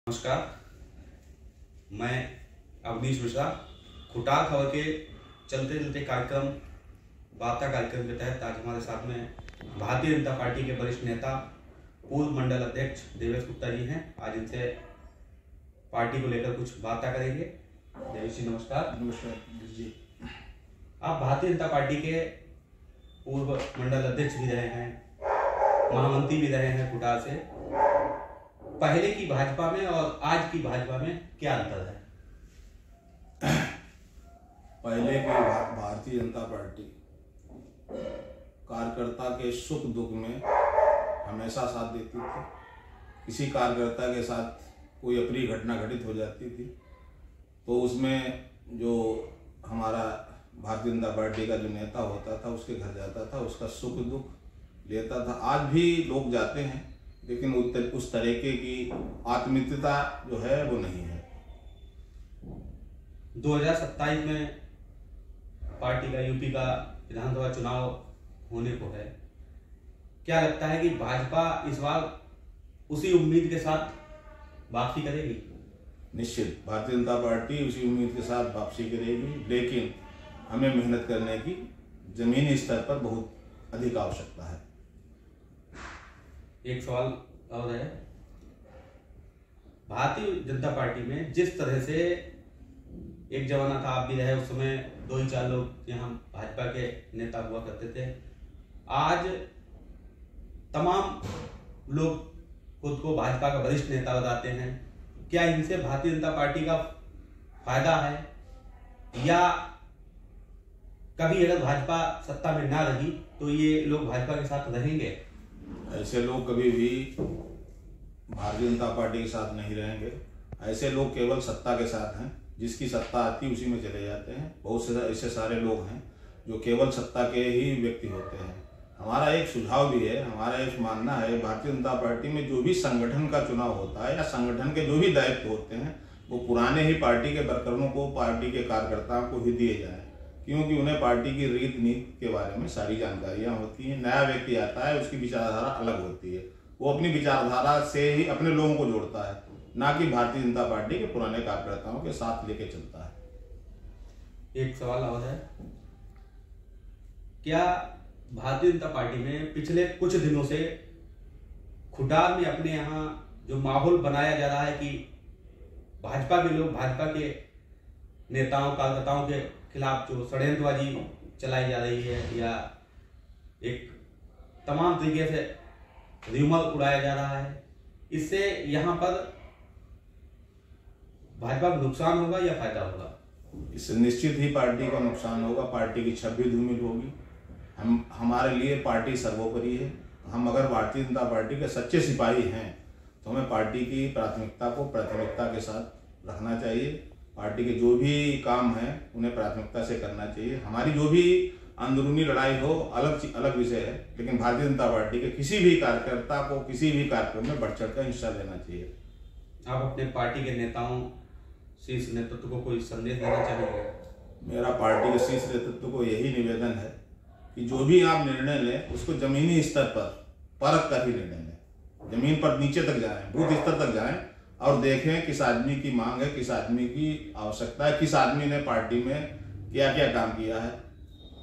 नमस्कार, मैं अवनीश मिश्रा। खुटार खबर के चलते चलते कार्यक्रम वार्ता कार्यक्रम के तहत आज हमारे साथ में भारतीय जनता पार्टी के वरिष्ठ नेता पूर्व मंडल अध्यक्ष देवेश गुप्ता जी हैं। आज इनसे पार्टी को लेकर कुछ वार्ता करेंगे। देवेश जी नमस्कार। नमस्कार जी। आप भारतीय जनता पार्टी के पूर्व मंडल अध्यक्ष भी रहे हैं, महामंत्री भी रहे हैं खुटार से। पहले की भाजपा में और आज की भाजपा में क्या अंतर है? पहले की भारतीय जनता पार्टी कार्यकर्ता के सुख दुख में हमेशा साथ देती थी। किसी कार्यकर्ता के साथ कोई अप्रिय घटना घटित हो जाती थी तो उसमें जो हमारा भारतीय जनता पार्टी का जो नेता होता था उसके घर जाता था, उसका सुख दुख लेता था। आज भी लोग जाते हैं लेकिन उस तरीके की आत्मीयता जो है वो नहीं है। 2027 में पार्टी का यूपी का विधानसभा चुनाव होने को है। क्या लगता है कि भाजपा इस बार उसी उम्मीद के साथ वापसी करेगी? निश्चित भारतीय जनता पार्टी उसी उम्मीद के साथ वापसी करेगी, लेकिन हमें मेहनत करने की जमीनी स्तर पर बहुत अधिक आवश्यकता है। एक सवाल और है, भारतीय जनता पार्टी में जिस तरह से एक जमाना था, आप भी रहे, उस समय 2 ही 4 लोग यहाँ भाजपा के नेता हुआ करते थे। आज तमाम लोग खुद को भाजपा का वरिष्ठ नेता बताते हैं। क्या इनसे भारतीय जनता पार्टी का फायदा है, या कभी अगर भाजपा सत्ता में ना रही तो ये लोग भाजपा के साथ रहेंगे? ऐसे लोग कभी भी भारतीय जनता पार्टी के साथ नहीं रहेंगे। ऐसे लोग केवल सत्ता के साथ हैं, जिसकी सत्ता आती उसी में चले जाते हैं। बहुत से ऐसे सारे लोग हैं जो केवल सत्ता के ही व्यक्ति होते हैं। हमारा एक सुझाव भी है, हमारा एक मानना है, भारतीय जनता पार्टी में जो भी संगठन का चुनाव होता है या संगठन के जो भी दायित्व होते हैं वो पुराने ही पार्टी के वर्करों को, पार्टी के कार्यकर्ताओं को ही दिए जाएं, क्योंकि उन्हें पार्टी की रीत नीति के बारे में सारी जानकारियां होती हैं। नया व्यक्ति आता है, उसकी विचारधारा अलग होती है, वो अपनी विचारधारा से ही अपने लोगों को जोड़ता है, ना कि भारतीय जनता पार्टी के पुराने कार्यकर्ताओं के साथ लेके चलता है। एक सवाल और है, क्या भारतीय जनता पार्टी में पिछले कुछ दिनों से खुटार में अपने यहाँ जो माहौल बनाया जा रहा है कि भाजपा के लोग भाजपा के नेताओं कार्यकर्ताओं के खिलाफ जो षड्यंत्रबाजी चलाई जा रही है या एक तमाम तरीके से र्यूमर उड़ाया जा रहा है, इससे यहाँ पर भाजपा को नुकसान होगा या फायदा होगा? इससे निश्चित ही पार्टी का नुकसान होगा, पार्टी की छवि धूमिल होगी। हमारे लिए पार्टी सर्वोपरि है। हम अगर भारतीय जनता पार्टी के सच्चे सिपाही हैं तो हमें पार्टी की प्राथमिकता को प्राथमिकता के साथ रखना चाहिए। पार्टी के जो भी काम हैं उन्हें प्राथमिकता से करना चाहिए। हमारी जो भी अंदरूनी लड़ाई हो अलग विषय है, लेकिन भारतीय जनता पार्टी के किसी भी कार्यकर्ता को किसी भी कार्यक्रम में बढ़ चढ़ कर हिस्सा लेना चाहिए। आप अपने पार्टी के नेताओं, शीर्ष नेतृत्व को कोई संदेश देना चाहेंगे? मेरा पार्टी के शीर्ष नेतृत्व को यही निवेदन है कि जो भी आप निर्णय लें उसको जमीनी स्तर पर परख कर ही निर्णय लें। जमीन पर नीचे तक जाएं, बूथ स्तर तक जाएं और देखें किस आदमी की मांग है, किस आदमी की आवश्यकता है, किस आदमी ने पार्टी में क्या क्या काम किया है।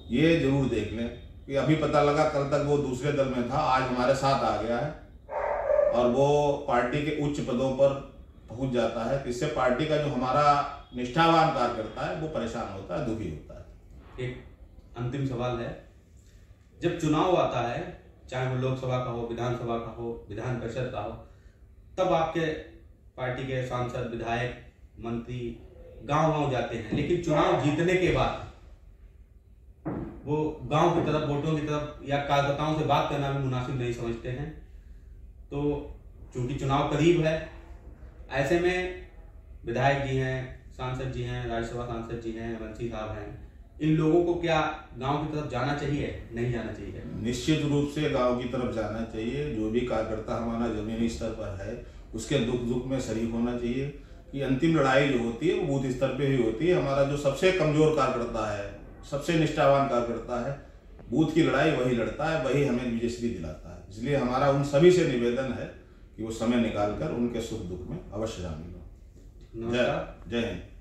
ये जरूर देख लें कि अभी पता लगा कल तक वो दूसरे दल में था, आज हमारे साथ आ गया है और वो पार्टी के उच्च पदों पर पहुंच जाता है। इससे पार्टी का जो हमारा निष्ठावान कार्यकर्ता है वो परेशान होता है, दुखी होता है। एक अंतिम सवाल है, जब चुनाव आता है, चाहे वो लोकसभा का हो, विधानसभा का हो, विधान परिषद का हो, तब आपके पार्टी के सांसद, विधायक, मंत्री गांव-गांव जाते हैं, लेकिन चुनाव जीतने के बाद वो गांव की तरफ, वोटों की तरफ या कार्यकर्ताओं से बात करना भी मुनासिब नहीं समझते हैं। तो चूंकि चुनाव करीब है, ऐसे में विधायक जी हैं, सांसद जी हैं, राज्यसभा सांसद जी हैं, मंत्री साहब हैं, इन लोगों को क्या गांव की तरफ जाना चाहिए, नहीं जाना चाहिए? निश्चित रूप से गांव की तरफ जाना चाहिए। जो भी कार्यकर्ता हमारा जमीनी स्तर पर है उसके दुख में शरीक होना चाहिए कि अंतिम लड़ाई जो होती है वो बूथ स्तर पे ही होती है। हमारा जो सबसे कमजोर कार्यकर्ता है, सबसे निष्ठावान कार्यकर्ता है, बूथ की लड़ाई वही लड़ता है, वही हमें विजयश्री दिलाता है। इसलिए हमारा उन सभी से निवेदन है कि वो समय निकालकर उनके सुख दुख में अवश्य शामिल हो। नमस्कार। जय हिंद।